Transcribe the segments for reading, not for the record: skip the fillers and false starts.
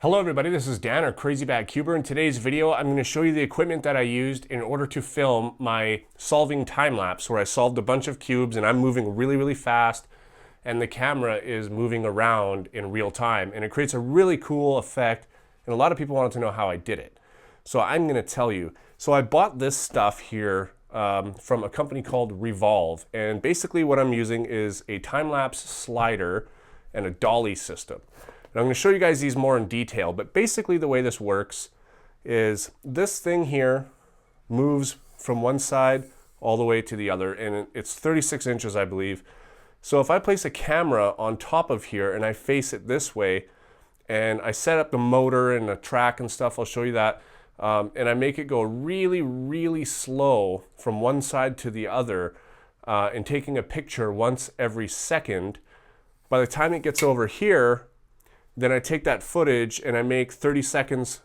Hello everybody, this is Dan or Crazy Bad Cuber. In today's video, I'm going to show you the equipment that I used in order to film my solving time lapse, where I solved a bunch of cubes and I'm moving really fast and the camera is moving around in real time, and it creates a really cool effect, and a lot of people wanted to know how I did it. So I'm going to tell you. So I bought this stuff here from a company called Revolve, and basically what I'm using is a time-lapse slider and a dolly system. And I'm going to show you guys these more in detail, but basically the way this works is this thing here moves from one side all the way to the other, and it's 36 inches, I believe. So if I place a camera on top of here and I face it this way, and I set up the motor and the track and stuff, I'll show you that, and I make it go really slow from one side to the other, and taking a picture once every second. By the time it gets over here, then I take that footage and I make 30 seconds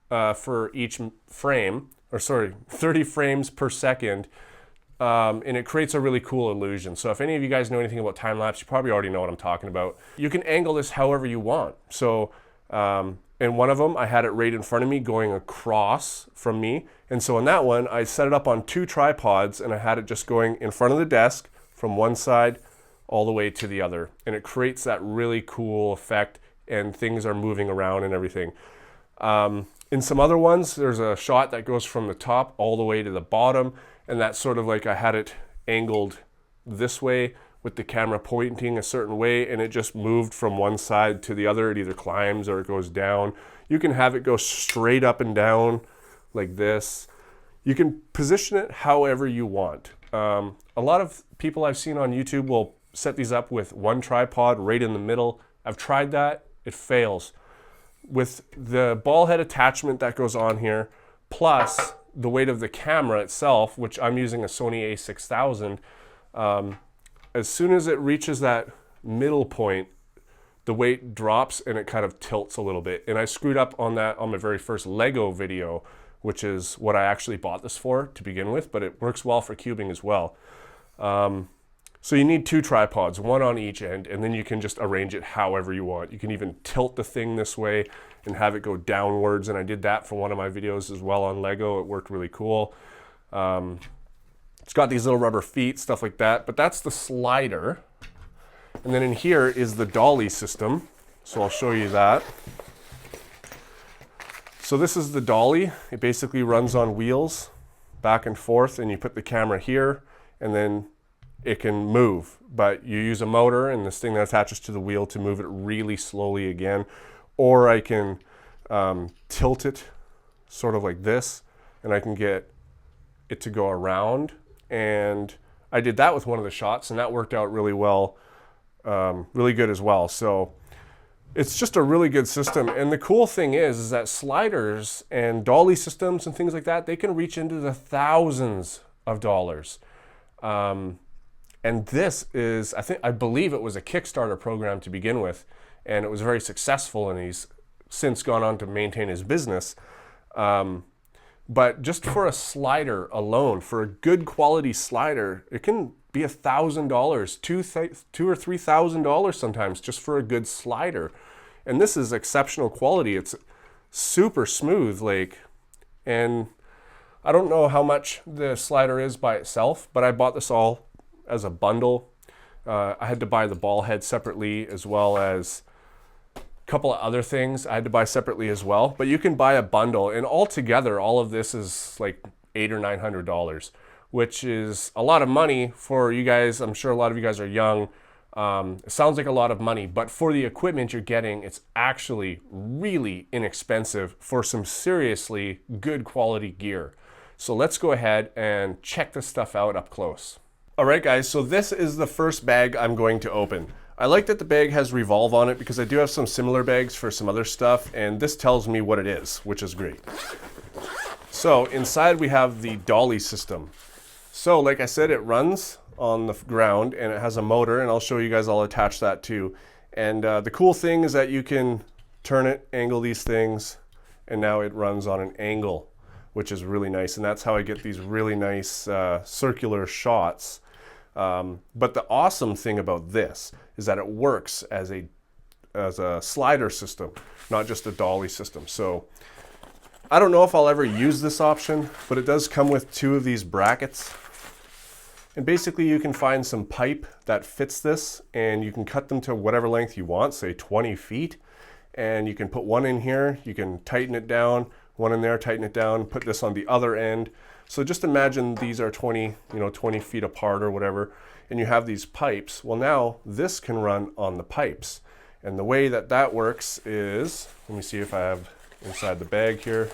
for each frame, or sorry, 30 frames per second, and it creates a really cool illusion. So if any of you guys know anything about time lapse, you probably already know what I'm talking about. You can angle this however you want. So in one of them, I had it right in front of me going across from me. And so in that one, I set it up on 2 tripods and I had it just going in front of the desk from one side all the way to the other. And it creates that really cool effect, and things are moving around and everything. In some other ones, there's a shot that goes from the top all the way to the bottom, and that's sort of like I had it angled this way with the camera pointing a certain way, and it just moved from one side to the other. It either climbs or it goes down. You can have it go straight up and down like this. You can position it however you want. A lot of people I've seen on YouTube will set these up with one tripod right in the middle. I've tried that. It fails. With the ball head attachment that goes on here, plus the weight of the camera itself, which I'm using a Sony a6000, as soon as it reaches that middle point, the weight drops and it kind of tilts a little bit. And I screwed up on that on my very first Lego video, which is what I actually bought this for to begin with, but it works well for cubing as well. So you need 2 tripods, one on each end, and then you can just arrange it however you want. You can even tilt the thing this way and have it go downwards, and I did that for one of my videos as well on Lego. It worked really cool. It's got these little rubber feet, stuff like that, but that's the slider. And then in here is the dolly system, so I'll show you that. So this is the dolly. It basically runs on wheels back and forth, and you put the camera here, and then it can move, but you use a motor and this thing that attaches to the wheel to move it really slowly again. Or I can tilt it sort of like this, and I can get it to go around. And I did that with one of the shots, and that worked out really well, really good as well. So it's just a really good system. And the cool thing is that sliders and dolly systems and things like that, they can reach into the thousands of dollars. And this is, I believe it was a Kickstarter program to begin with, and it was very successful, and he's since gone on to maintain his business. But just for a slider alone, for a good quality slider, it can be $1,000, $2,000 or $3,000 sometimes, just for a good slider. And this is exceptional quality. It's super smooth, and I don't know how much the slider is by itself, but I bought this all as a bundle. I had to buy the ball head separately, as well as a couple of other things I had to buy separately as well. But you can buy a bundle, and altogether all of this is like $800 or $900, which is a lot of money for you guys. I'm sure a lot of you guys are young. It sounds like a lot of money, but for the equipment you're getting, it's actually really inexpensive for some seriously good quality gear. So let's go ahead and check this stuff out up close. Alright guys, so this is the first bag I'm going to open. I like that the bag has Revolve on it because I do have some similar bags for some other stuff, and this tells me what it is, which is great. So inside we have the dolly system. So like I said, it runs on the ground and it has a motor, and I'll show you guys, I'll attach that too. And the cool thing is that you can turn it, angle these things, and now it runs on an angle, which is really nice, and that's how I get these really nice circular shots. But the awesome thing about this is that it works as a as a slider system, not just a dolly system. So I don't know if I'll ever use this option, but it does come with 2 of these brackets. And basically you can find some pipe that fits this, and you can cut them to whatever length you want, say 20 feet. And you can put one in here, you can tighten it down, one in there, tighten it down, put this on the other end. So just imagine these are 20 feet apart or whatever, and you have these pipes. Well, now this can run on the pipes. And the way that that works is, let me see if I have inside the bag here.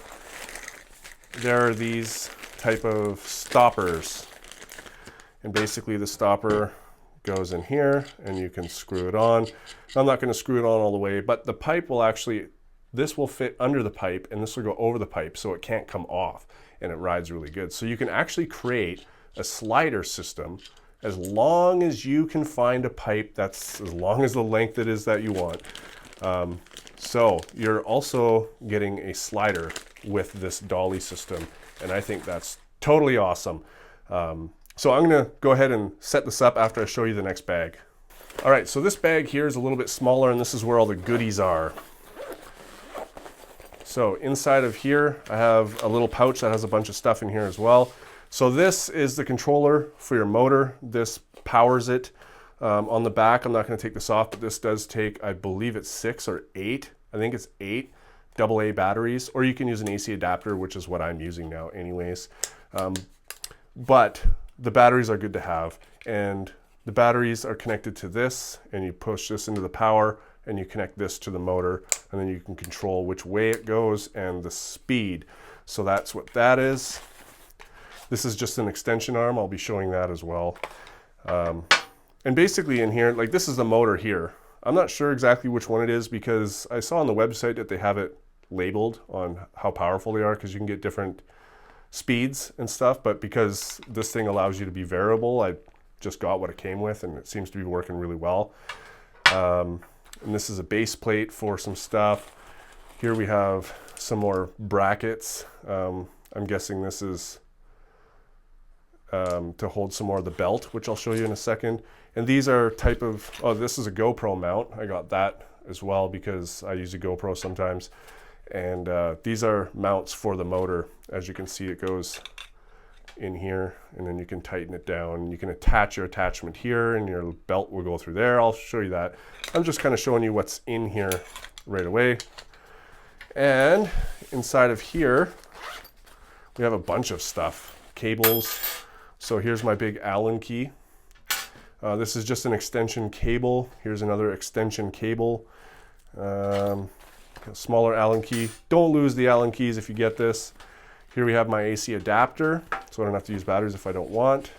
There are these type of stoppers. And basically the stopper goes in here and you can screw it on. I'm not going to screw it on all the way, but the pipe will actually, this will fit under the pipe and this will go over the pipe so it can't come off, and it rides really good. So you can actually create a slider system as long as you can find a pipe that's as long as the length it is that you want. So you're also getting a slider with this dolly system, and I think that's totally awesome. So I'm gonna go ahead and set this up after I show you the next bag. All right, so this bag here is a little bit smaller, and this is where all the goodies are. So inside of here, I have a little pouch that has a bunch of stuff in here as well. So this is the controller for your motor. This powers it. On the back, I'm not gonna take this off, but this does take, I believe it's 6 or 8. I think it's 8 AA batteries, or you can use an AC adapter, which is what I'm using now anyways. But the batteries are good to have, and the batteries are connected to this, and you push this into the power and you connect this to the motor, and then you can control which way it goes and the speed. So that's what that is. This is just an extension arm. I'll be showing that as well. And basically in here, like, this is the motor here. I'm not sure exactly which one it is because I saw on the website that they have it labeled on how powerful they are, because you can get different speeds and stuff, but because this thing allows you to be variable, I just got what it came with, and it seems to be working really well. And this is a base plate for some stuff. Here we have some more brackets. I'm guessing this is to hold some more of the belt, which I'll show you in a second. And these are type of, oh, this is a GoPro mount. I got that as well because I use a GoPro sometimes. And these are mounts for the motor. As you can see, it goes in here, and then you can tighten it down. You can attach your attachment here, and your belt will go through there. I'll show you that. I'm just kind of showing you what's in here right away. And inside of here, we have a bunch of stuff. Cables. So here's my big Allen key. This is just an extension cable. Here's another extension cable. A smaller Allen key. Don't lose the Allen keys if you get this. Here we have my AC adapter, so I don't have to use batteries if I don't want.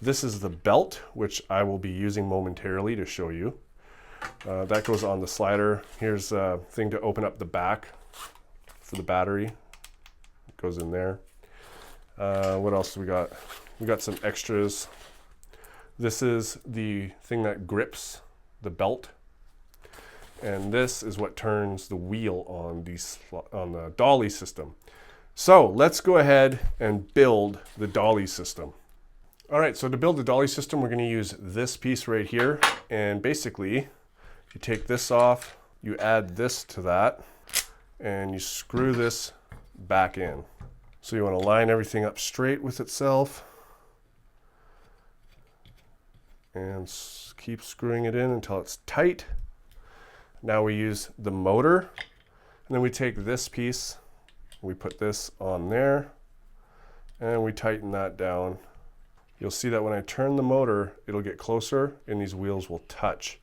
This is the belt, which I will be using momentarily to show you. That goes on the slider. Here's a thing to open up the back for the battery. It goes in there. What else do we got? We got some extras. This is the thing that grips the belt. And this is what turns the wheel on the dolly system. So let's go ahead and build the dolly system. All right, so to build the dolly system, we're going to use this piece right here. And basically, you take this off, you add this to that, and you screw this back in. So you want to line everything up straight with itself. And keep screwing it in until it's tight. Now we use the motor, and then we take this piece, we put this on there, and we tighten that down. You'll see that when I turn the motor, it'll get closer and these wheels will touch.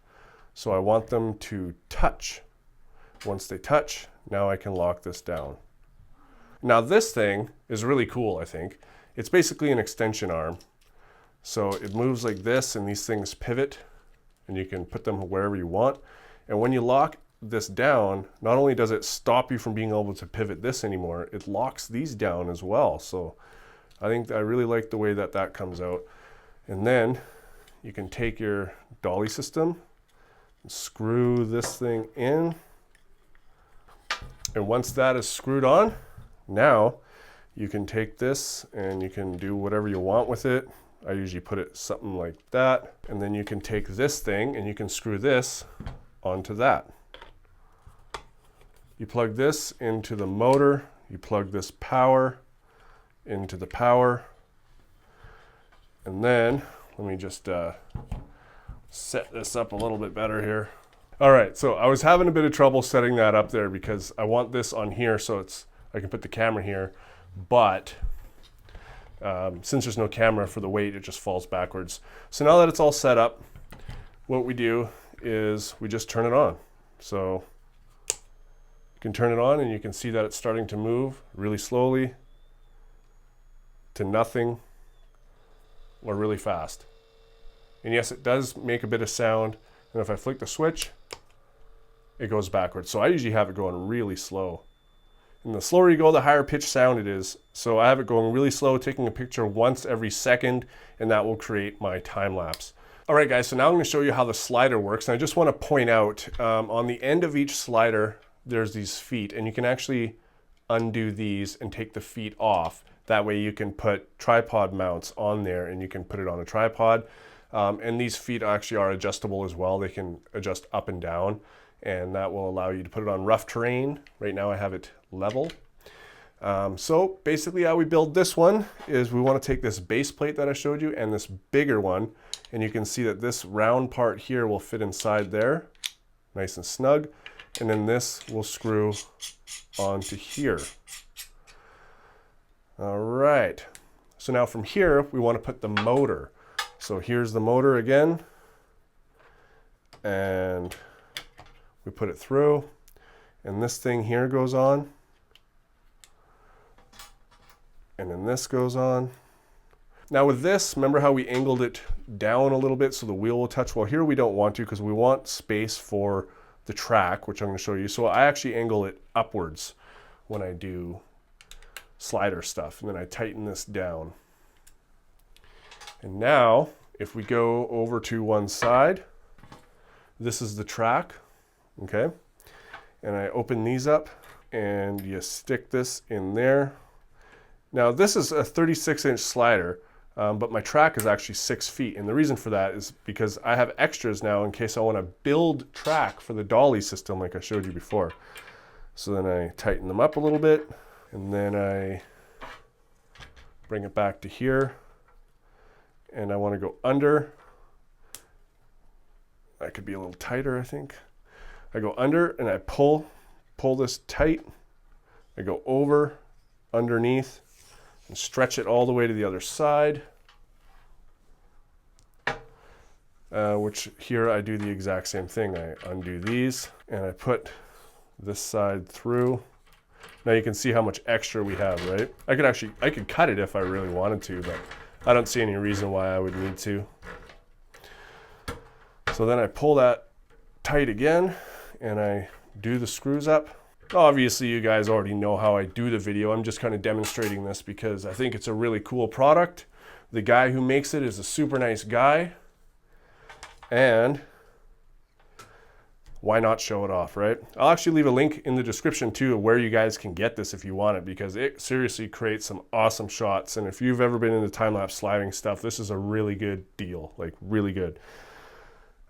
So I want them to touch. Once they touch, now I can lock this down. Now this thing is really cool, I think. It's basically an extension arm. So it moves like this, and these things pivot, and you can put them wherever you want. And when you lock this down, not only does it stop you from being able to pivot this anymore, it locks these down as well. So I really like the way that that comes out. And then you can take your dolly system and screw this thing in. And once that is screwed on, now you can take this and you can do whatever you want with it. I usually put it something like that. And then you can take this thing and you can screw this onto that. You plug this into the motor, you plug this power into the power, and then let me just set this up a little bit better here. All right, so I was having a bit of trouble setting that up there because I want this on here so I can put the camera here, but since there's no camera for the weight, it just falls backwards. So now that it's all set up, what we do is we just turn it on. So you can turn it on and you can see that it's starting to move really slowly to nothing or really fast. And yes, it does make a bit of sound. And if I flick the switch, it goes backwards. So I usually have it going really slow. And the slower you go, the higher pitch sound it is. So I have it going really slow, taking a picture once every second, and that will create my time lapse. All right, guys, so now I'm gonna show you how the slider works. And I just wanna point out, on the end of each slider, there's these feet, and you can actually undo these and take the feet off. That way you can put tripod mounts on there and you can put it on a tripod. And these feet actually are adjustable as well. They can adjust up and down, and that will allow you to put it on rough terrain. Right now I have it level. So basically how we build this one is we want to take this base plate that I showed you and this bigger one, and you can see that this round part here will fit inside there, nice and snug, and then this will screw onto here. All right, so now from here we want to put the motor. So here's the motor again, and we put it through, and this thing here goes on, and then this goes on. Now with this, remember how we angled it down a little bit so the wheel will touch? Well, here we don't want to because we want space for the track, which I'm going to show you. So I actually angle it upwards when I do slider stuff, and then I tighten this down. And now, if we go over to one side, this is the track, okay? And I open these up, and you stick this in there. Now, this is a 36-inch slider, but my track is actually 6 feet. And the reason for that is because I have extras now in case I want to build track for the Dolly system like I showed you before. So then I tighten them up a little bit, and then I bring it back to here. And I want to go under. That could be a little tighter, I think. I go under and I pull this tight. I go over, underneath, and stretch it all the way to the other side. Which here I do the exact same thing. I undo these and I put this side through. Now you can see how much extra we have, right? I could cut it if I really wanted to, but I don't see any reason why I would need to. So then I pull that tight again and I do the screws up. Obviously you guys already know how I do the video. I'm just kind of demonstrating this because I think it's a really cool product. The guy who makes it is a super nice guy, and why not show it off, right? I'll actually leave a link in the description too of where you guys can get this if you want it, because it seriously creates some awesome shots. And if you've ever been into time-lapse sliding stuff, this is a really good deal, like really good.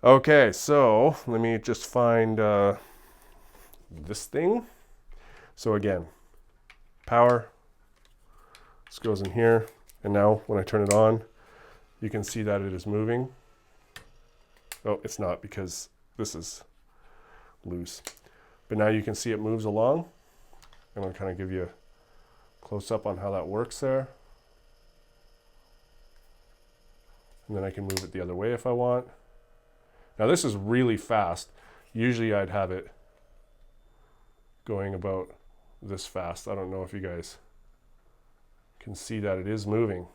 Okay, so let me just find this thing. So again, power, this goes in here, and now when I turn it on, you can see that it is moving. Oh, it's not because this is loose. But now you can see it moves along. And I'll kind of give you a close up on how that works there. And then I can move it the other way if I want. Now this is really fast. Usually I'd have it going about this fast. I don't know if you guys can see that it is moving.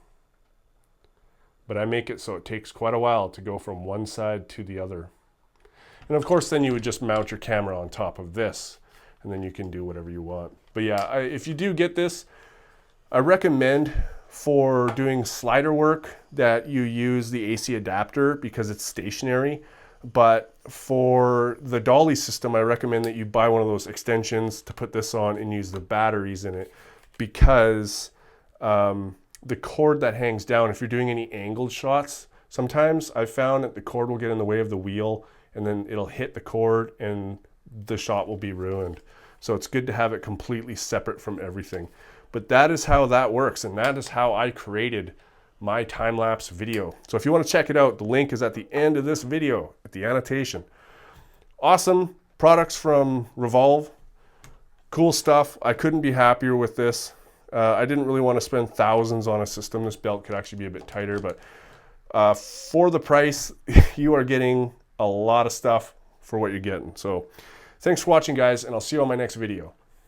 But I make it so it takes quite a while to go from one side to the other. And of course then you would just mount your camera on top of this, and then you can do whatever you want. But yeah, if you do get this, I recommend for doing slider work that you use the AC adapter because it's stationary. But for the Dolly system, I recommend that you buy one of those extensions to put this on and use the batteries in it, because the cord that hangs down, if you're doing any angled shots, sometimes I've found that the cord will get in the way of the wheel and then it'll hit the cord and the shot will be ruined. So it's good to have it completely separate from everything. But that is how that works, and that is how I created my time-lapse video. So if you want to check it out, the link is at the end of this video, at the annotation. Awesome products from Revolve. Cool stuff. I couldn't be happier with this. I didn't really want to spend thousands on a system. This belt could actually be a bit tighter, but for the price, you are getting a lot of stuff for what you're getting. So thanks for watching, guys, and I'll see you on my next video.